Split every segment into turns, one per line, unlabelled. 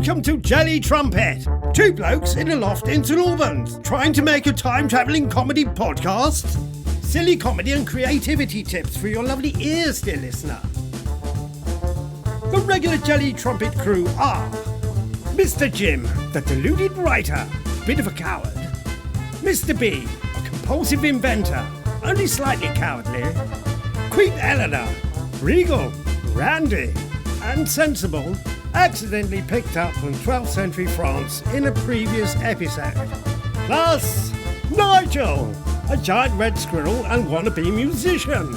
Welcome to Jelly Trumpet. Two blokes in a loft in St Albans, trying to make a time-travelling comedy podcast. Silly comedy and creativity tips for your lovely ears, dear listener. The regular Jelly Trumpet crew are Mr Jim, the deluded writer, bit of a coward. Mr B, a compulsive inventor, only slightly cowardly. Queen Eleanor, regal, randy, and sensible, accidentally picked up from 12th century France in a previous episode. Plus, Nigel, a giant red squirrel and wannabe musician.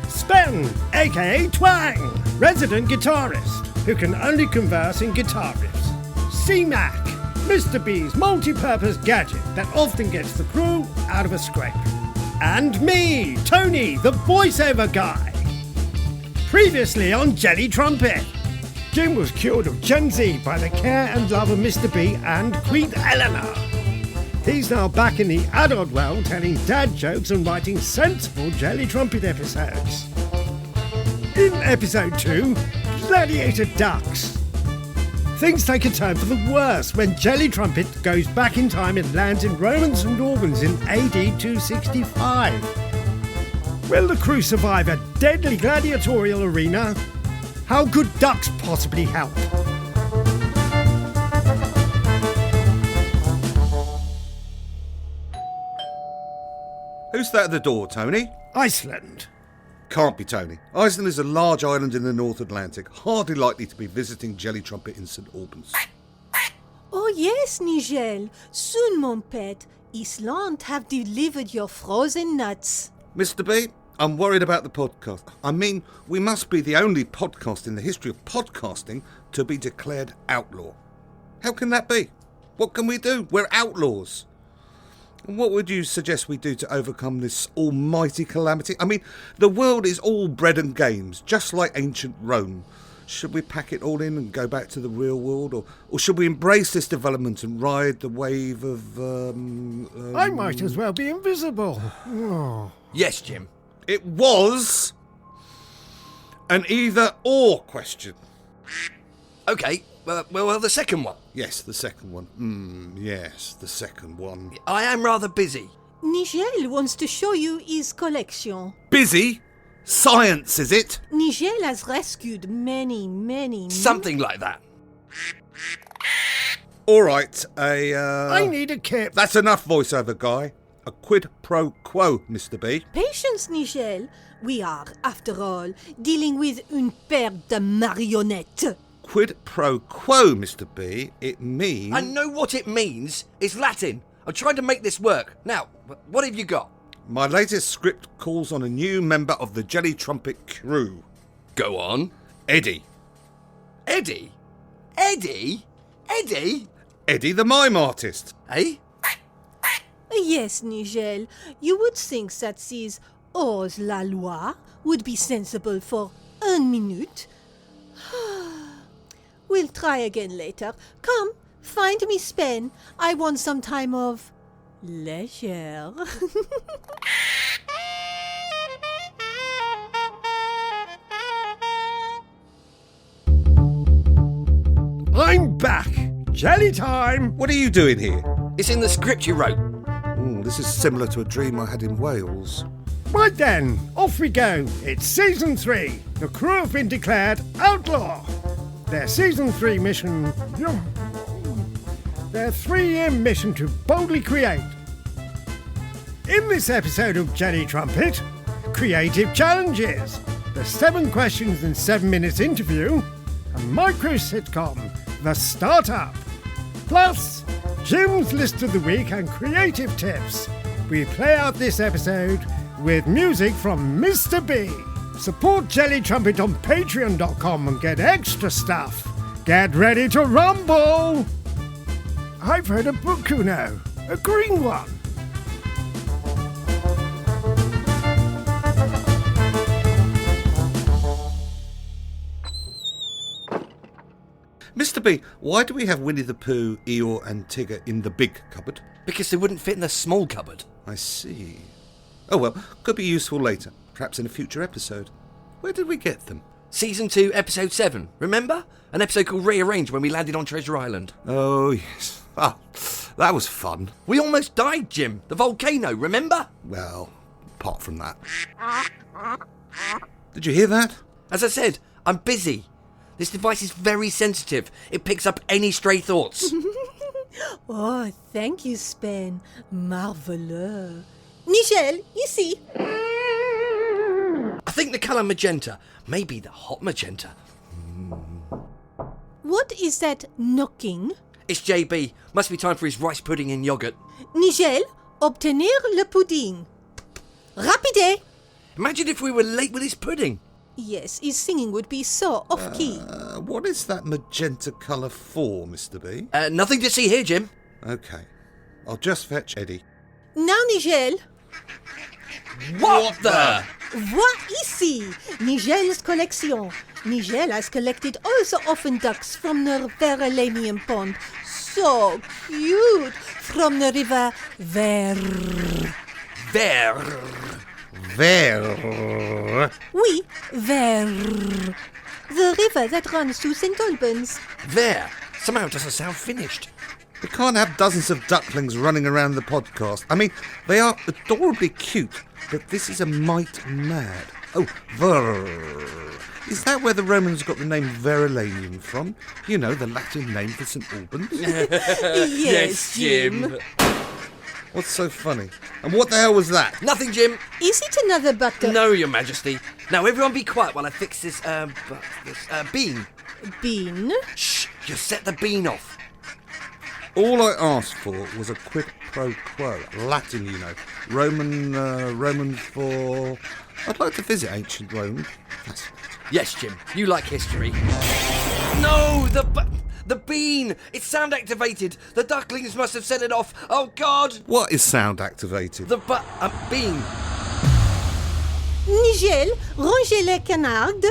Spen, aka Twang, resident guitarist, who can only converse in guitar riffs. C-Mac, Mr. B's multi-purpose gadget that often gets the crew out of a scrape. And me, Tony, the voiceover guy. Previously on Jelly Trumpet, Jim was cured of Gen Z by the care and love of Mr. B and Queen Eleanor. He's now back in the adult world telling dad jokes and writing sensible Jelly Trumpet episodes. In episode 2, Gladiator ducks. Things take a turn for the worse when Jelly Trumpet goes back in time and lands in Roman St Albans in AD 265. Will the crew survive a deadly gladiatorial arena? How could ducks possibly help?
Who's that at the door, Tony?
Iceland.
Can't be Tony. Iceland is a large island in the North Atlantic, hardly likely to be visiting Jelly Trumpet in St Albans.
Oh yes, Nigel. Soon, mon pet. Iceland have delivered your frozen nuts.
Mr. B, I'm worried about the podcast. I mean, we must be the only podcast in the history of podcasting to be declared outlaw. How can that be? What can we do? We're outlaws. And what would you suggest we do to overcome this almighty calamity? I mean, the world is all bread and games, just like ancient Rome. Should we pack it all in and go back to the real world? Or should we embrace this development and ride the wave of...
I might as well be invisible. Oh.
Yes, Jim.
It was an either-or question.
OK, well, the second one.
Yes, the second one. Yes, the second one.
I am rather busy.
Nigel wants to show you his collection.
Busy? Science, is it?
Nigel has rescued many...
Something like that.
All right,
I need a kip.
That's enough, voiceover guy. A quid pro quo, Mr. B.
Patience, Nigel. We are, after all, dealing with une paire de marionnettes.
Quid pro quo, Mr. B. It means...
I know what it means. It's Latin. I'm trying to make this work. Now, what have you got?
My latest script calls on a new member of the Jelly Trumpet crew.
Go on.
Eddie.
Eddie? Eddie? Eddie?
Eddie the mime artist.
Eh?
Yes, Nigel. You would think that this hors la loi would be sensible for 1 minute. We'll try again later. Come, find me Spen. I want some time of leisure.
I'm back. Jelly time.
What are you doing here?
It's in the script you wrote.
This is similar to a dream I had in Wales.
Right then, off we go. It's season 3. The crew have been declared outlaw. Their season 3 mission... Their 3-year mission to boldly create. In this episode of Jelly Trumpet, creative challenges, the 7 questions in 7 minutes interview, a micro sitcom, The Startup, plus Jim's List of the Week and creative tips. We play out this episode with music from Mr. B. Support Jelly Trumpet on patreon.com and get extra stuff. Get ready to rumble! I've heard a bukuno, a green one.
Mr. B, why do we have Winnie the Pooh, Eeyore and Tigger in the big cupboard?
Because they wouldn't fit in the small cupboard.
I see. Oh well, could be useful later, perhaps in a future episode. Where did we get them?
Season 2, Episode 7. Remember? An episode called Rearrange when we landed on Treasure Island.
Oh, yes. Ah, that was fun.
We almost died, Jim. The volcano, remember?
Well, apart from that. Did you hear that?
As I said, I'm busy. This device is very sensitive. It picks up any stray thoughts.
Oh, thank you, Spen. Marveleux. Nigel, ici.
I think the colour magenta. Maybe the hot magenta.
What is that knocking?
It's JB. Must be time for his rice pudding and yoghurt.
Nigel, obtenir le pudding. Rapide!
Imagine if we were late with his pudding.
Yes, his singing would be so off-key.
What is that magenta colour for, Mr. B?
Nothing to see here, Jim.
Okay. I'll just fetch Eddie.
Now, Nigel,
What the?
vois ici Nigel's collection. Nigel has collected all the orphan ducks from the Verlainium pond. So cute! From the river Ver.
There.
There.
Oui, Ver. The river that runs to St Albans.
There. Somehow it doesn't sound finished.
We can't have dozens of ducklings running around the podcast. I mean, they are adorably cute, but this is a mite mad. Oh, Ver. Is that where the Romans got the name Verlainium from? You know, the Latin name for St Albans?
Yes, Jim.
What's so funny? And what the hell was that?
Nothing, Jim.
Is it another butter?
No, Your Majesty. Now, everyone be quiet while I fix this bean.
Bean?
Shh, you set the bean off.
All I asked for was a quid pro quo. Latin, you know. Roman for... I'd like to visit ancient Rome. Fascinating.
Yes, Jim, you like history. No, the bean! It's sound activated. The ducklings must have set it off. Oh, God!
What is sound activated?
The bean.
Nigel, rangez les canards.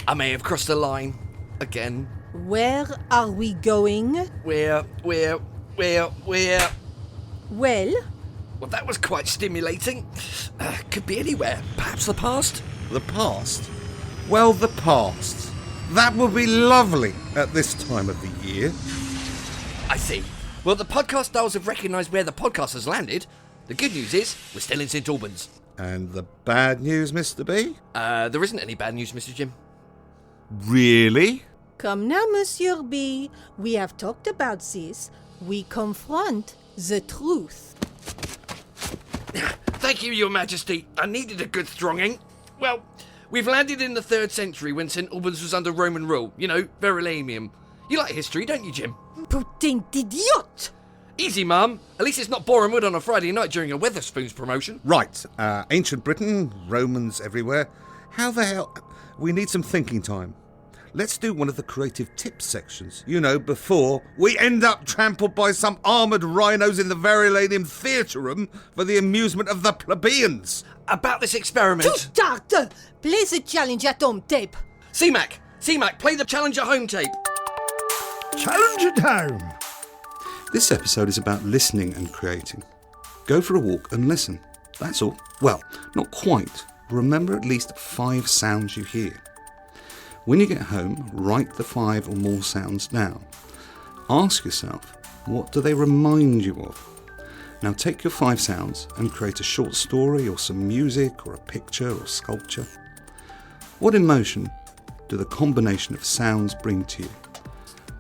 I may have crossed the line. Again.
Where are we going?
Where?
Well,
Well, that was quite stimulating. Could be anywhere. Perhaps the past?
The past? Well, the past. That would be lovely at this time of the year.
I see. Well, the podcast dials have recognised where the podcast has landed. The good news is, we're still in St Albans.
And the bad news, Mr. B?
There isn't any bad news, Mr. Jim.
Really?
come now, Monsieur B. We have talked about this. We confront the truth.
Thank you, Your Majesty. I needed a good thronging. Well, we've landed in the 3rd century when St Albans was under Roman rule. You know, Verlainium. You like history, don't you, Jim?
Putain d'idiot!
Easy, Mum. At least it's not boring wood on a Friday night during a Wetherspoons promotion.
Right, ancient Britain, Romans everywhere. How the hell... We need some thinking time. Let's do one of the creative tips sections. You know, before we end up trampled by some armoured rhinos in the Verlainium theatre room for the amusement of the plebeians.
About this experiment...
Too start! Play the challenge at home tape.
C-Mac, play the challenge at home tape.
Challenge at home.
This episode is about listening and creating. Go for a walk and listen. That's all. Well, not quite. Remember at least 5 sounds you hear. When you get home, write the 5 or more sounds down. Ask yourself, what do they remind you of? Now take your 5 sounds and create a short story or some music or a picture or sculpture. What emotion do the combination of sounds bring to you?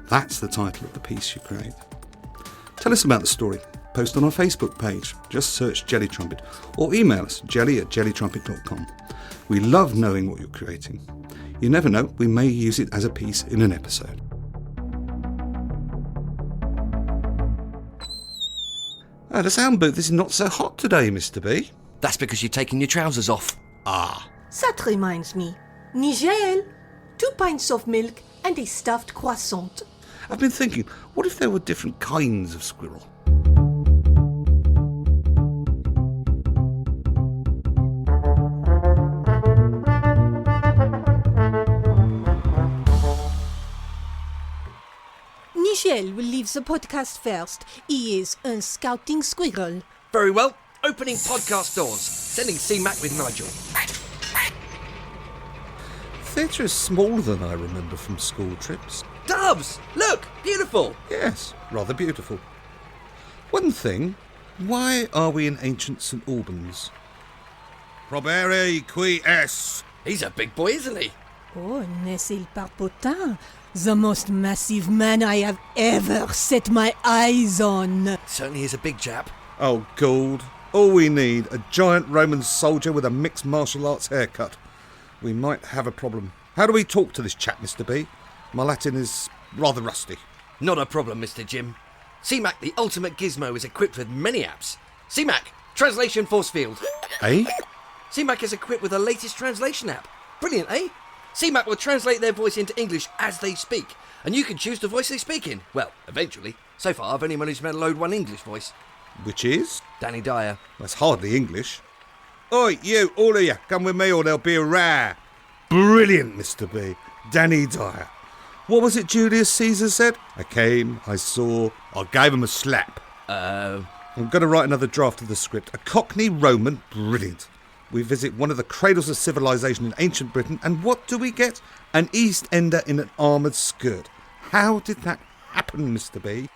That's the title of the piece you create. Tell us about the story. Post on our Facebook page. Just search Jelly Trumpet or email us jelly@jellytrumpet.com. We love knowing what you're creating. You never know, we may use it as a piece in an episode. The sound booth is not so hot today, Mr. B.
That's because you've taken your trousers off.
That reminds me. Nigel, 2 pints of milk and a stuffed croissant.
I've been thinking, what if there were different kinds of squirrel?
Nigel will leave the podcast first. He is a scouting squirrel.
Very well. Opening podcast doors. Sending C-Mac with Nigel.
theatre is smaller than I remember from school trips.
Doves! Look! Beautiful!
Yes, rather beautiful. One thing, why are we in ancient St Albans? Probere qui es.
He's a big boy, isn't he?
Oh, n'est-il pas potin? The most massive man I have ever set my eyes on.
Certainly is a big chap.
Oh, Gould. All we need, a giant Roman soldier with a mixed martial arts haircut. We might have a problem. How do we talk to this chap, Mr. B? My Latin is rather rusty.
Not a problem, Mr. Jim. CMAC, the ultimate gizmo, is equipped with many apps. CMAC, Translation Force Field.
Eh?
CMAC is equipped with the latest translation app. Brilliant, eh? CMAC will translate their voice into English as they speak, and you can choose the voice they speak in. Well, eventually. So far, I've only managed to load one English voice.
Which is?
Danny Dyer.
That's hardly English. Oi, you, all of you, come with me or there'll be a row. Brilliant, Mr. B. Danny Dyer. What was it Julius Caesar said? I came, I saw, I gave him a slap. I'm going to write another draft of the script. A Cockney Roman, brilliant. We visit one of the cradles of civilization in ancient Britain, and what do we get? An East Ender in an armoured skirt. How did that happen, Mr. B?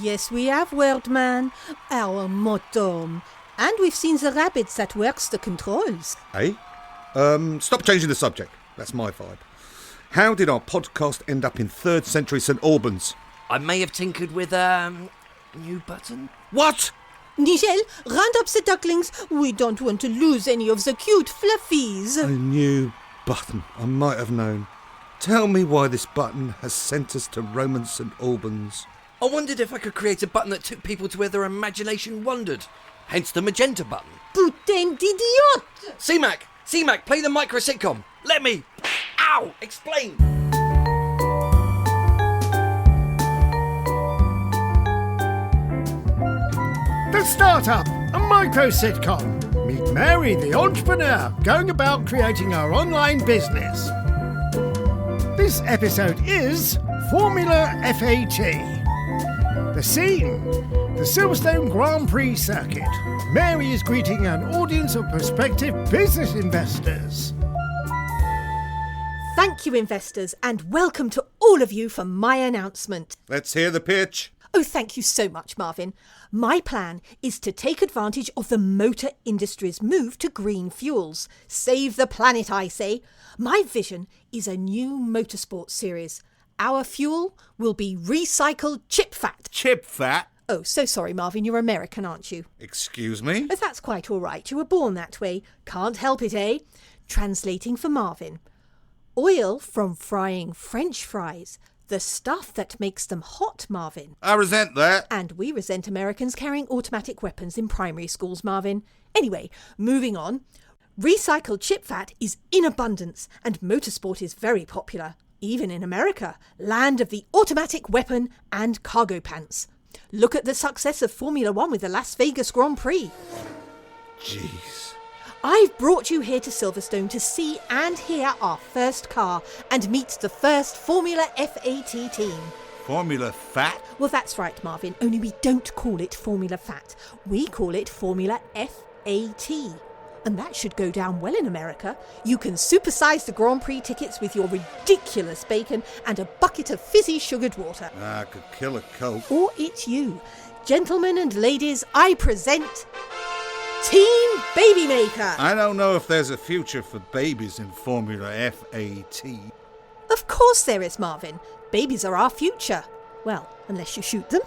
Yes, we have, word man. Our motto. And we've seen the rabbits that works the controls.
Eh? Stop changing the subject. That's my vibe. How did our podcast end up in 3rd century St Albans?
I may have tinkered with, new button.
What?
Nigel, round up the ducklings. We don't want to lose any of the cute fluffies.
A new button. I might have known. Tell me why this button has sent us to Roman St Albans.
I wondered if I could create a button that took people to where their imagination wandered. Hence the magenta button.
Putain d'idiot!
CMAC, play the micro sitcom. Let me. Ow! Explain.
The Startup, a micro sitcom. Meet Mary, the entrepreneur, going about creating her online business. This episode is Formula FAT. The scene, the Silverstone Grand Prix circuit. Mary is greeting an audience of prospective business investors.
Thank you, investors, and welcome to all of you for my announcement.
Let's hear the pitch.
Oh, thank you so much, Marvin. My plan is to take advantage of the motor industry's move to green fuels. Save the planet, I say. My vision is a new motorsport series. Our fuel will be recycled chip fat.
Chip fat?
Oh, so sorry, Marvin. You're American, aren't you?
Excuse me?
Oh, that's quite all right. You were born that way. Can't help it, eh? Translating for Marvin. Oil from frying French fries. The stuff that makes them hot, Marvin.
I resent that.
And we resent Americans carrying automatic weapons in primary schools, Marvin. Anyway, moving on. Recycled chip fat is in abundance, and motorsport is very popular. Even in America, land of the automatic weapon and cargo pants. Look at the success of Formula One with the Las Vegas Grand Prix.
Jeez.
I've brought you here to Silverstone to see and hear our first car and meet the first Formula FAT team.
Formula Fat?
Well, that's right, Marvin, only we don't call it Formula Fat. We call it Formula FAT. And that should go down well in America. You can supersize the Grand Prix tickets with your ridiculous bacon and a bucket of fizzy sugared water.
I could kill a Coke.
Or it's you. Gentlemen and ladies, I present Team Baby Maker.
I don't know if there's a future for babies in Formula FAT.
Of course there is, Marvin. Babies are our future. Well, unless you shoot them.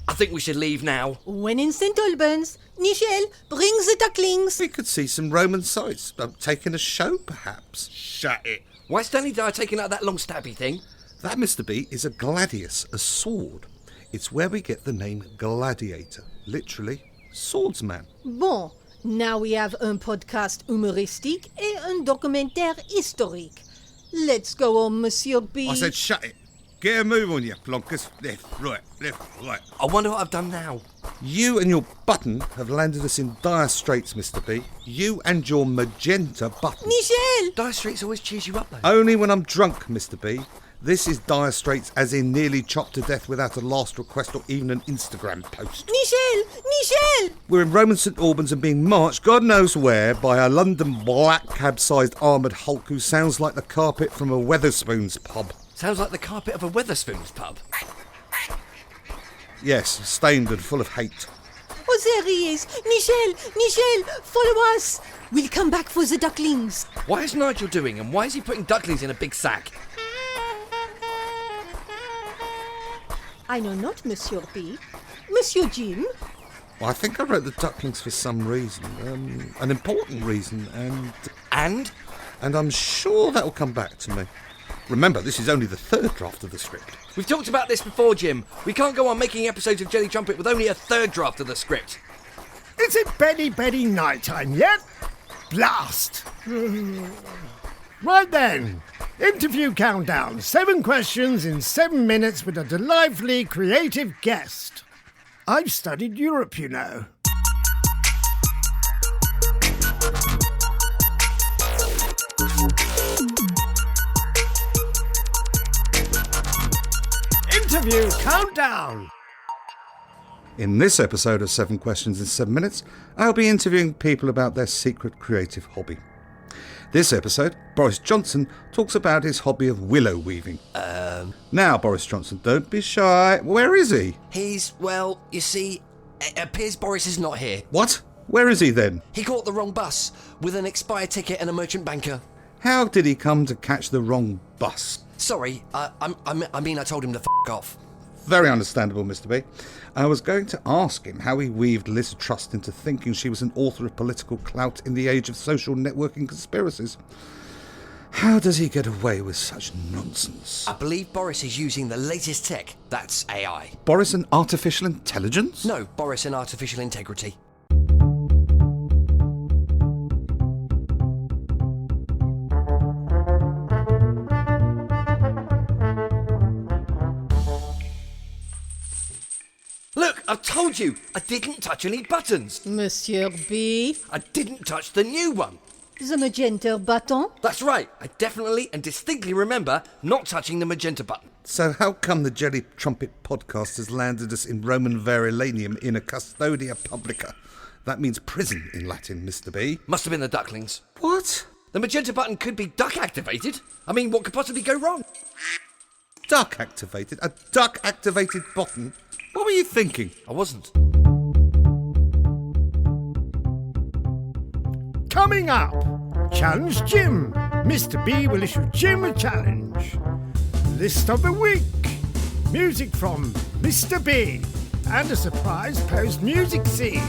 I think we should leave now.
When in St Albans, Nigel, bring the ducklings.
We could see some Roman sights, taking a show perhaps. Shut it.
Why's Danny Dyer taking out that long stabby thing?
That, Mr. B, is a gladius, a sword. It's where we get the name Gladiator, literally swordsman.
Bon, now we have un podcast humoristique et un documentaire historique. Let's go on, Monsieur B.
I said shut it. Get a move on you, plonkers. Left, right, left, right.
I wonder what I've done now.
You and your button have landed us in dire straits, Mr. B. You and your magenta button.
Nigel!
Dire Straits always cheers you up, though.
Only when I'm drunk, Mr. B. This is dire straits, as in nearly chopped to death without a last request or even an Instagram post.
Nigel!
We're in Roman St Albans and being marched God knows where by a London black cab-sized armoured hulk who sounds like the carpet from a Wetherspoons pub.
Sounds like the carpet of a Wetherspoons pub.
Yes, stained and full of hate.
Oh, there he is. Nigel, follow us. We'll come back for the ducklings.
What is Nigel doing, and why is he putting ducklings in a big sack?
I know not, Monsieur B. Monsieur Jim?
Well, I think I wrote the ducklings for some reason, an important reason,
And?
and I'm sure that'll come back to me. Remember, this is only the third draft of the script.
We've talked about this before, Jim. We can't go on making episodes of Jelly Trumpet with only a third draft of the script.
Is it Benny night time yet? Blast! Right then, interview countdown. 7 questions in 7 minutes with a delightfully creative guest. I've studied Europe, you know. Interview countdown.
In this episode of 7 Questions in 7 Minutes, I'll be interviewing people about their secret creative hobby. This episode, Boris Johnson talks about his hobby of willow weaving. Now, Boris Johnson, don't be shy. Where is he?
Well, you see, it appears Boris is not here.
What? Where is he then?
He caught the wrong bus with an expired ticket and a merchant banker.
How did he come to catch the wrong bus?
Sorry, I told him to f*** off.
Very understandable, Mr. B. I was going to ask him how he weaved Liz Truss into thinking she was an author of political clout in the age of social networking conspiracies. How does he get away with such nonsense?
I believe Boris is using the latest tech. That's AI.
Boris and artificial intelligence?
No, Boris and artificial integrity. Look, I've told you, I didn't touch any buttons.
Monsieur B.
I didn't touch the new one.
The magenta button?
That's right, I definitely and distinctly remember not touching the magenta button.
So how come the Jelly Trumpet podcast has landed us in Roman Verilanium in a custodia publica? That means prison in Latin, Mr. B.
Must have been the ducklings.
What?
The magenta button could be duck activated. I mean, what could possibly go wrong?
Duck activated? A duck activated button? What were you thinking?
I wasn't.
Coming up, Challenge Jim. Mr. B will issue Jim a challenge. List of the week. Music from Mr. B. And a surprise post-music scene.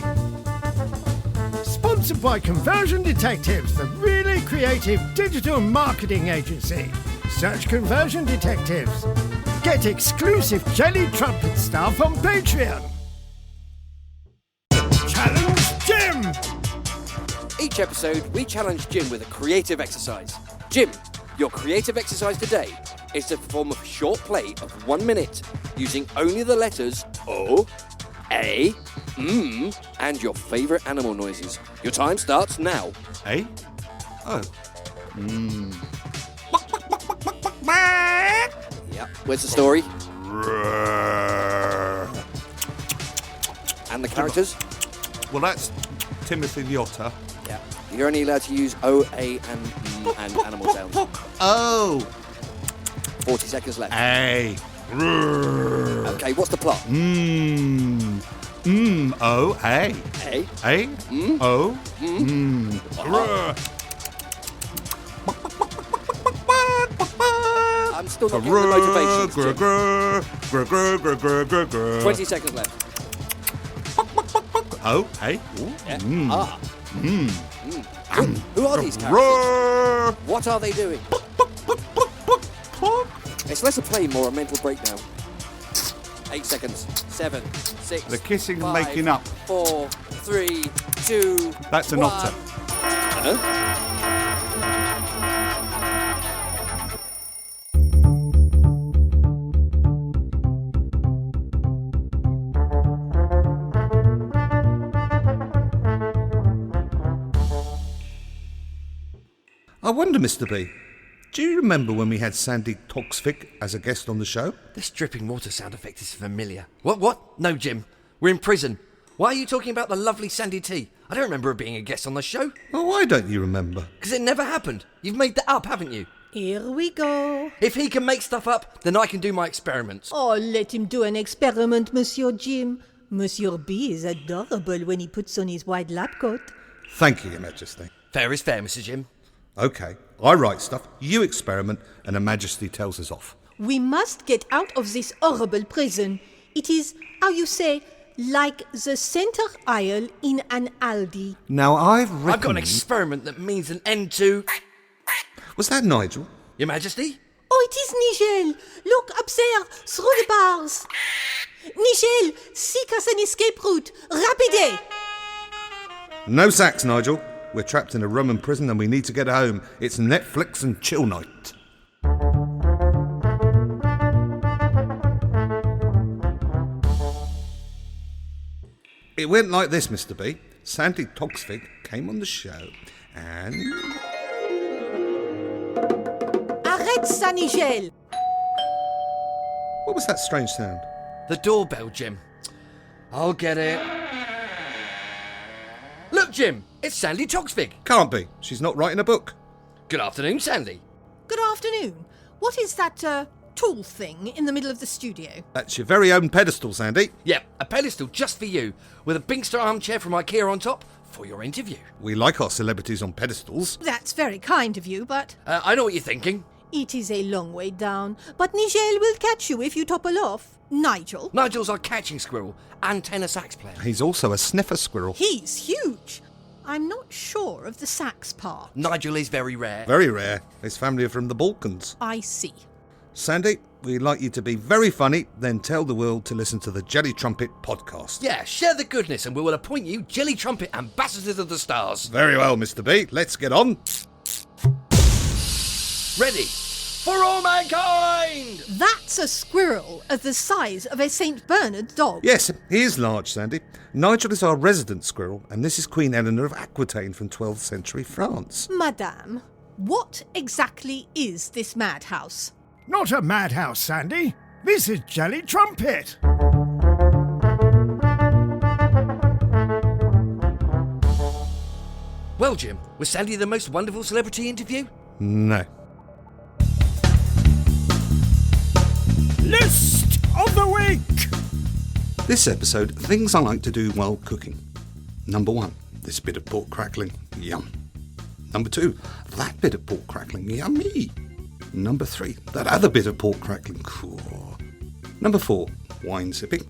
Sponsored by Conversion Detectives, the really creative digital marketing agency. Search Conversion Detectives. Get exclusive Jelly Trumpet stuff on Patreon. Challenge Jim!
Each episode, we challenge Jim with a creative exercise. Jim, your creative exercise today is to perform a short play of 1 minute using only the letters O, A, and your favourite animal noises. Your time starts now.
Eh? Oh.
Yep. Where's the story? And the characters?
Well, that's Timothy the Otter.
Yeah. You're only allowed to use O, A, and animal sounds.
Oh.
40 seconds left.
A.
Okay, what's the plot?
O, A.
A.
A. O.
I'm still not getting the motivation. 20 seconds left.
Oh, hey.
Yeah. Who are these characters? What are they doing? It's less a play, more a mental breakdown. 8 seconds. 7, 6.
The kissing
5,
making up.
4, 3, 2.
That's an
1.
otter. I wonder, Mr. B, do you remember when we had Sandy Toksvig as a guest on the show?
This dripping water sound effect is familiar. What? No, Jim. We're in prison. Why are you talking about the lovely Sandy T? I don't remember her being a guest on the show.
Oh, why don't you remember?
Because it never happened. You've made that up, haven't you?
Here we go.
If he can make stuff up, then I can do my experiments.
Oh, let him do an experiment, Monsieur Jim. Monsieur B is adorable when he puts on his white lab coat.
Thank you, Your Majesty.
Fair is fair, Mr. Jim.
OK, I write stuff, you experiment, and Her Majesty tells us off.
We must get out of this horrible prison. It is, how you say, like the center aisle in an Aldi.
Now, I've written...
I've got an experiment that means an end to...
Was that Nigel?
Your Majesty?
Oh, it is Nigel. Look up there, through the bars. Nigel, seek us an escape route. Rapide!
No sacks, Nigel. We're trapped in a Roman prison and we need to get home. It's Netflix and chill night. It went like this, Mr. B. Sandy Toksvig came on the show and...
Arrête ça, Nigel.
What was that strange sound?
The doorbell, Jim. I'll get it. Look, Jim, it's Sandy Toksvig.
Can't be. She's not writing a book.
Good afternoon, Sandy.
Good afternoon. What is that tall thing in the middle of the studio?
That's your very own pedestal, Sandy.
Yep, a pedestal just for you, with a Binkster armchair from IKEA on top for your interview.
We like our celebrities on pedestals.
That's very kind of you, but
I know what you're thinking.
it is a long way down. But Nigel will catch you if you topple off. Nigel?
Nigel's our catching squirrel and tenor sax player.
He's also a sniffer squirrel.
He's huge. I'm not sure of the sax part.
Nigel is very rare.
Very rare. His family are from the Balkans.
I see.
Sandy, we'd like you to be very funny, then tell the world to listen to the Jelly Trumpet podcast.
Yeah, share the goodness and we will appoint you Jelly Trumpet Ambassadors of the Stars.
Very well, Mr. B. Let's get on.
Ready for all mankind!
That's a squirrel of the size of a St. Bernard dog.
Yes, he is large, Sandy. Nigel is our resident squirrel, and this is Queen Eleanor of Aquitaine from 12th century France.
Madame, what exactly is this madhouse?
Not a madhouse, Sandy. This is Jelly Trumpet.
Well, Jim, was Sandy the most wonderful celebrity interview?
No.
List of the week.
This episode, things I like to do while cooking. Number 1, this bit of pork crackling, yum. Number 2, that bit of pork crackling, yummy. Number 3, that other bit of pork crackling, cool. Number 4, wine sipping.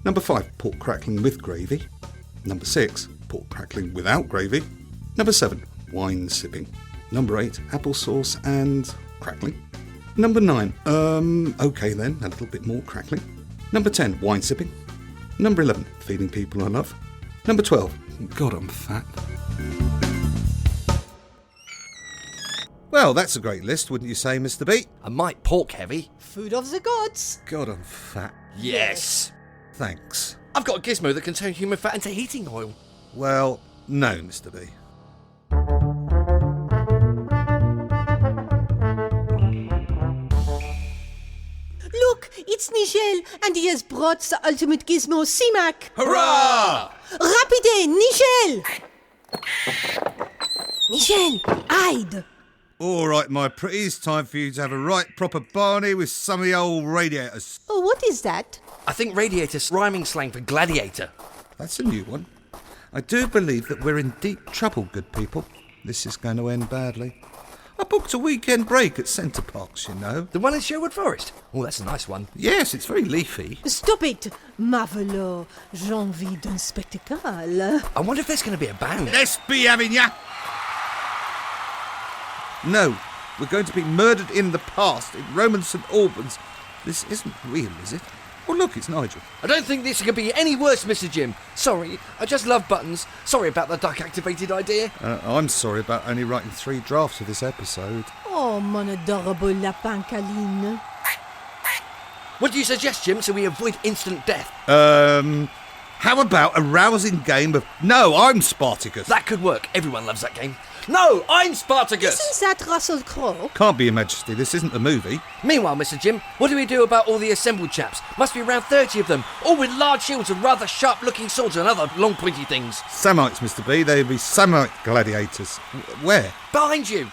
Number 5, pork crackling with gravy. Number 6, pork crackling without gravy. Number 7, wine sipping. Number 8, applesauce and crackling. Number 9, okay then, a little bit more crackling. Number 10, wine sipping. Number 11, feeding people I love. Number 12, God, I'm fat. Well, that's a great list, wouldn't you say, Mr. B?
A mite pork heavy.
Food of the gods.
God, I'm fat.
Yes.
Thanks.
I've got a gizmo that can turn human fat into heating oil.
Well, no, Mr. B.
Look, it's Nigel, and he has brought the ultimate gizmo, CMAC.
Hurrah!
Rapide, Nigel! Nigel, hide!
All right, my pretties, time for you to have a right proper Barney with some of the old radiators.
Oh, what is that?
I think radiator's rhyming slang for gladiator.
That's a new one. I do believe that we're in deep trouble, good people. This is going to end badly. I booked a weekend break at Centre Parks, you know.
The one in Sherwood Forest. Oh, that's a nice one.
Yes, it's very leafy.
Stop it! Marvelo, j'ai envie d'un spectacle.
I wonder if there's going to be a band.
Let's be having ya! No, we're going to be murdered in the past in Roman St Albans. This isn't real, is it? Oh, look, it's Nigel.
I don't think this could be any worse, Mr. Jim. Sorry, I just love buttons. Sorry about the duck-activated idea.
I'm sorry about only writing 3 drafts of this episode.
Oh, mon adorable lapin câline.
What do you suggest, Jim, so we avoid instant death?
How about a rousing game of... No, I'm Spartacus.
That could work. Everyone loves that game. No, I'm Spartacus!
Isn't that Russell Crowe?
Can't be, Your Majesty. This isn't a movie.
Meanwhile, Mr. Jim, what do we do about all the assembled chaps? Must be around 30 of them, all with large shields and rather sharp-looking swords and other long pointy things.
Samnites, Mr. B. They'd be Samnite gladiators. Where?
Behind you!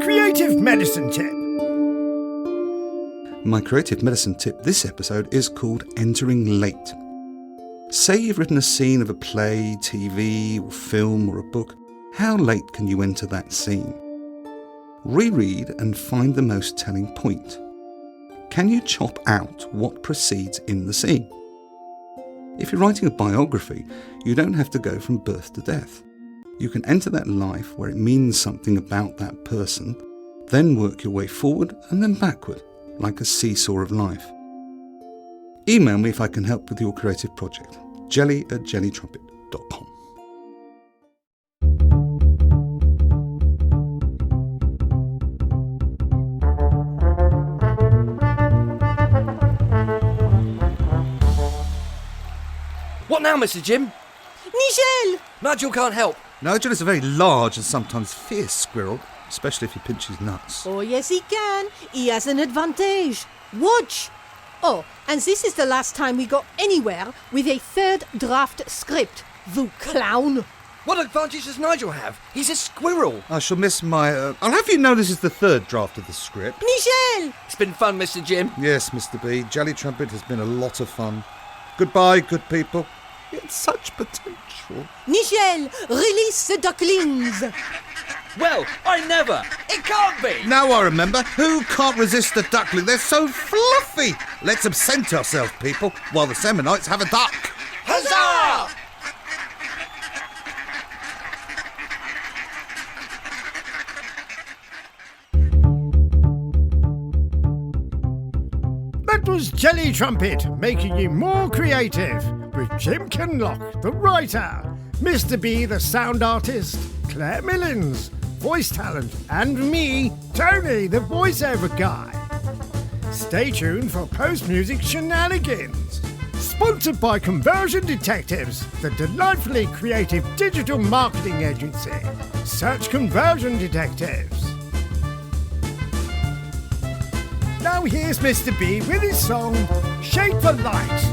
Creative medicine tip.
My creative medicine tip this episode is called Entering Late. Say you've written a scene of a play, TV, or film, or a book. How late can you enter that scene? Reread and find the most telling point. Can you chop out what proceeds in the scene? If you're writing a biography, you don't have to go from birth to death. You can enter that life where it means something about that person, then work your way forward and then backward, like a seesaw of life. Email me if I can help with your creative project. jelly@jellytrumpet.com.
What now, Mr. Jim?
Nigel!
Nigel can't help.
Nigel is a very large and sometimes fierce squirrel, especially if he pinches nuts.
Oh, yes, he can. He has an advantage. Watch. Oh, and this is the last time we go anywhere with a third draft script. You clown.
What advantage does Nigel have? He's a squirrel.
I shall miss my... I'll have you know this is the third draft of the script.
Nigel!
It's been fun, Mr. Jim.
Yes, Mr. B. Jelly Trumpet has been a lot of fun. Goodbye, good people. It's such potential.
Nigel, release the ducklings.
Well, I never. It can't be.
Now I remember. Who can't resist the duckling? They're so fluffy. Let's absent ourselves, people, while the Seminites have a duck.
Huzzah!
That was Jelly Trumpet, making you more creative, with Jim Kinlock, the writer, Mr. B, the sound artist, Claire Millins, voice talent, and me, Tony, the voiceover guy. Stay tuned for post-music shenanigans. Sponsored by Conversion Detectives, the delightfully creative digital marketing agency. Search Conversion Detectives. Now here's Mr. B with his song, Shape for Light.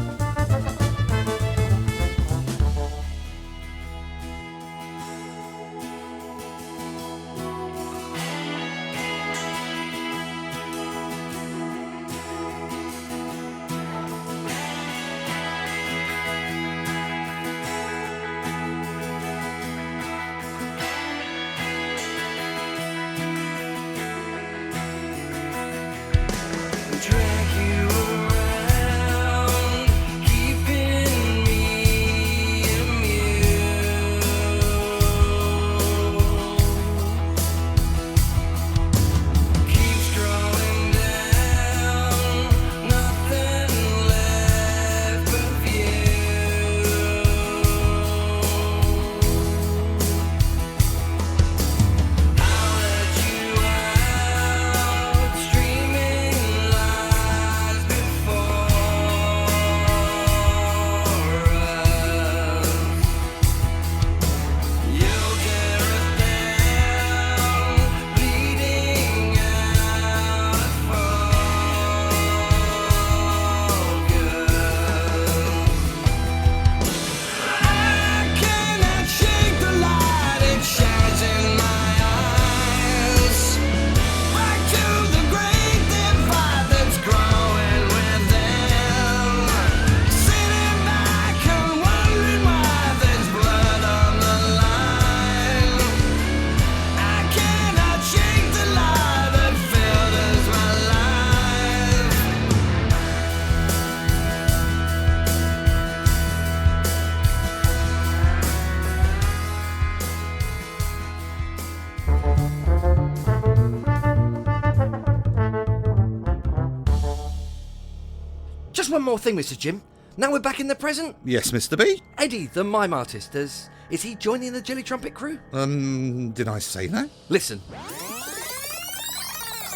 Just one more thing, Mr. Jim. Now we're back in the present.
Yes, Mr. B?
Eddie, the mime artist, is he joining the Jelly Trumpet crew?
Did I say that?
Listen.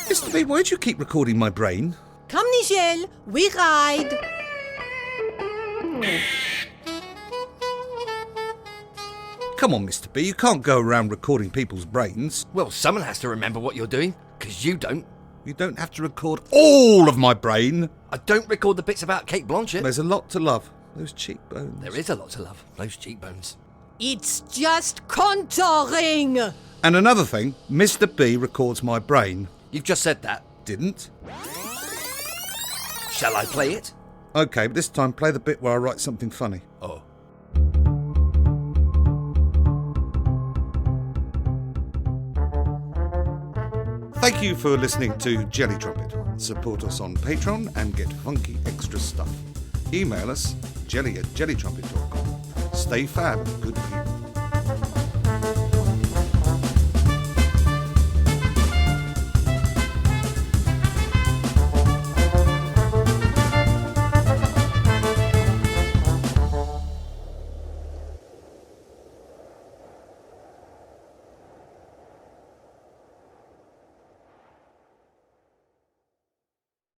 Mr. B, why do you keep recording my brain?
Nigel, we ride.
Come on, Mr. B, you can't go around recording people's brains.
Well, someone has to remember what you're doing, because you don't.
You don't have to record all of my brain.
I don't record the bits about Kate Blanchett.
There's a lot to love. Those cheekbones.
There is a lot to love. Those cheekbones.
It's just contouring.
And another thing, Mr. B records my brain.
You've just said that.
Didn't?
Shall I play it?
Okay, but this time play the bit where I write something funny.
Oh.
Thank you for listening to Jelly Trumpet. Support us on Patreon and get funky extra stuff. Email us jelly@jellytrumpet.com. Stay fab, good people.